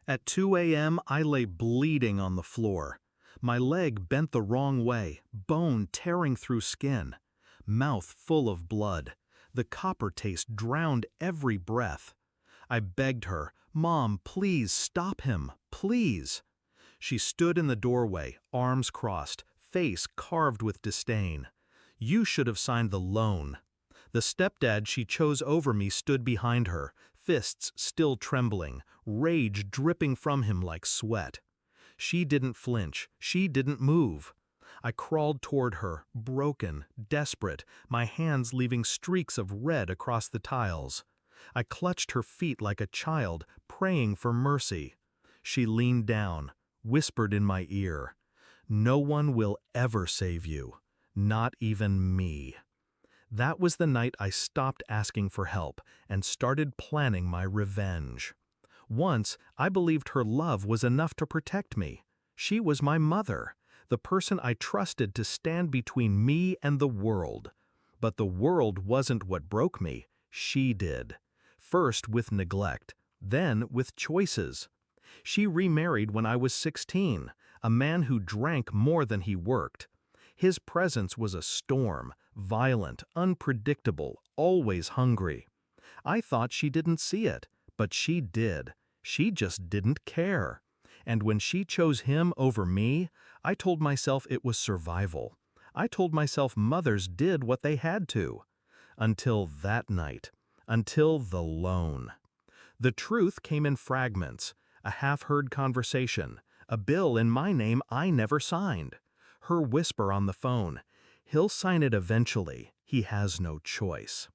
At 2 a.m., I lay bleeding on the floor. My leg bent the wrong way, bone tearing through skin. Mouth full of blood. The copper taste drowned every breath. I begged her, "Mom, please stop him, please." She stood in the doorway, arms crossed, face carved with disdain. "You should have signed the loan." The stepdad she chose over me stood behind her, fists still trembling, rage dripping from him like sweat. She didn't flinch, she didn't move. I crawled toward her, broken, desperate, my hands leaving streaks of red across the tiles. I clutched her feet like a child, praying for mercy. She leaned down, whispered in my ear, "No one will ever save you, not even me." That was the night I stopped asking for help and started planning my revenge. Once, I believed her love was enough to protect me. She was my mother, the person I trusted to stand between me and the world. But the world wasn't what broke me, she did. First with neglect, then with choices. She remarried when I was 16, a man who drank more than he worked. His presence was a storm, violent, unpredictable, always hungry. I thought she didn't see it, but she did. She just didn't care. And when she chose him over me, I told myself it was survival. I told myself mothers did what they had to. Until that night. Until the loan. The truth came in fragments, a half-heard conversation, a bill in my name I never signed. Her whisper on the phone, "He'll sign it eventually, he has no choice."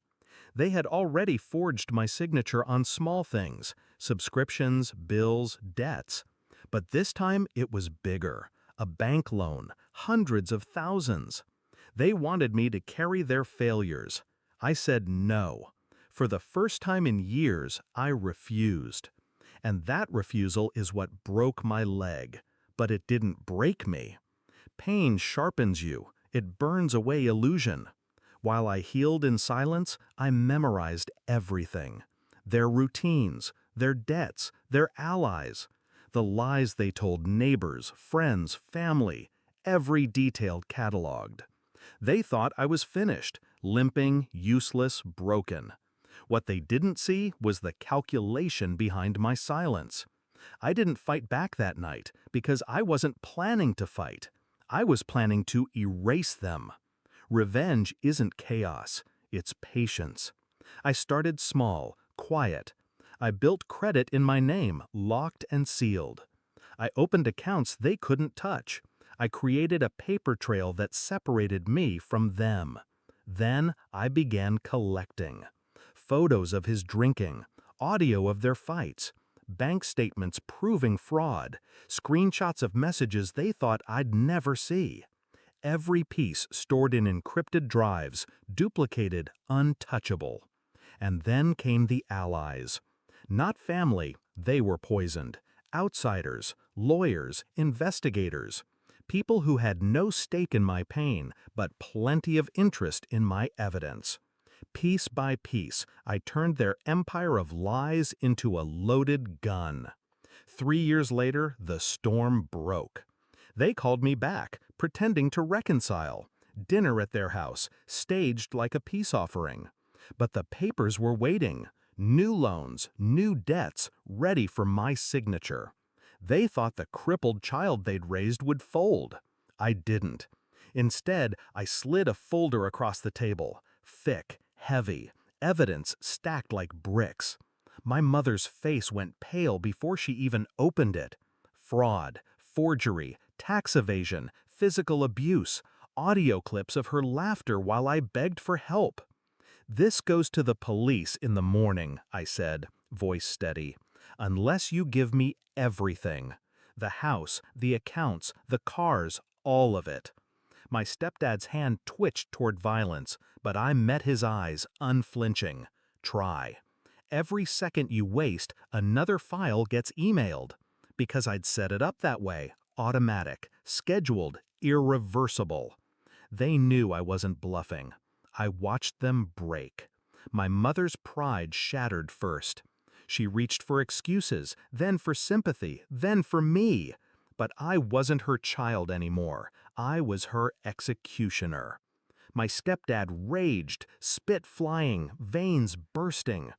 They had already forged my signature on small things, subscriptions, bills, debts. But this time it was bigger, a bank loan, hundreds of thousands. They wanted me to carry their failures. I said no. For the first time in years, I refused. And that refusal is what broke my leg. But it didn't break me. Pain sharpens you. It burns away illusion. While I healed in silence, I memorized everything. Their routines, their debts, their allies. The lies they told neighbors, friends, family, every detail cataloged. They thought I was finished, limping, useless, broken. What they didn't see was the calculation behind my silence. I didn't fight back that night because I wasn't planning to fight. I was planning to erase them. Revenge isn't chaos, it's patience. I started small, quiet. I built credit in my name, locked and sealed. I opened accounts they couldn't touch. I created a paper trail that separated me from them. Then I began collecting. Photos of his drinking, audio of their fights, bank statements proving fraud, screenshots of messages they thought I'd never see. Every piece stored in encrypted drives, duplicated, untouchable. And then came the allies. Not family, they were poisoned. Outsiders, lawyers, investigators. People who had no stake in my pain, but plenty of interest in my evidence. Piece by piece, I turned their empire of lies into a loaded gun. 3 years later, the storm broke. They called me back, pretending to reconcile. Dinner at their house, staged like a peace offering. But the papers were waiting. New loans, new debts, ready for my signature. They thought the crippled child they'd raised would fold. I didn't. Instead, I slid a folder across the table. Thick, heavy, evidence stacked like bricks. My mother's face went pale before she even opened it. Fraud, forgery, tax evasion, physical abuse, audio clips of her laughter while I begged for help. "This goes to the police in the morning," I said, voice steady, "unless you give me everything. The house, the accounts, the cars, all of it." My stepdad's hand twitched toward violence, but I met his eyes, unflinching. "Try. Every second you waste, another file gets emailed." Because I'd set it up that way, automatic, scheduled, irreversible. They knew I wasn't bluffing. I watched them break. My mother's pride shattered first. She reached for excuses, then for sympathy, then for me. But I wasn't her child anymore. I was her executioner. My stepdad raged, spit flying, veins bursting.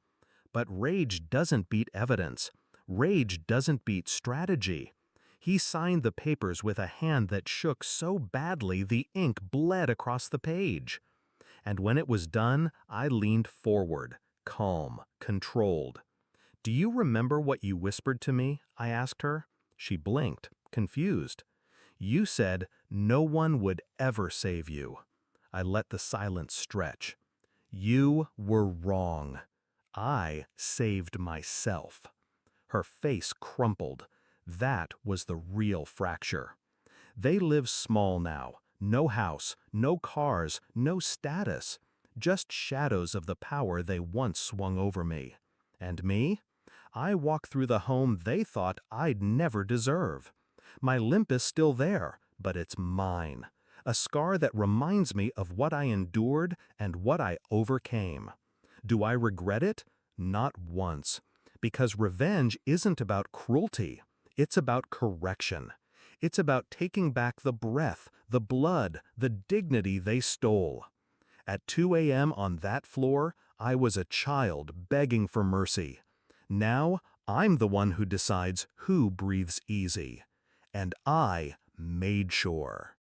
But rage doesn't beat evidence. Rage doesn't beat strategy. He signed the papers with a hand that shook so badly the ink bled across the page. And when it was done, I leaned forward, calm, controlled. "Do you remember what you whispered to me?" I asked her. She blinked, confused. "You said no one would ever save you." I let the silence stretch. "You were wrong. I saved myself." Her face crumpled. That was the real fracture. They live small now. No house, no cars, no status. Just shadows of the power they once swung over me. And me? I walk through the home they thought I'd never deserve. My limp is still there, but it's mine. A scar that reminds me of what I endured and what I overcame. Do I regret it? Not once. Because revenge isn't about cruelty. It's about correction. It's about taking back the breath, the blood, the dignity they stole. At 2 a.m. on that floor, I was a child begging for mercy. Now, I'm the one who decides who breathes easy. And I made sure.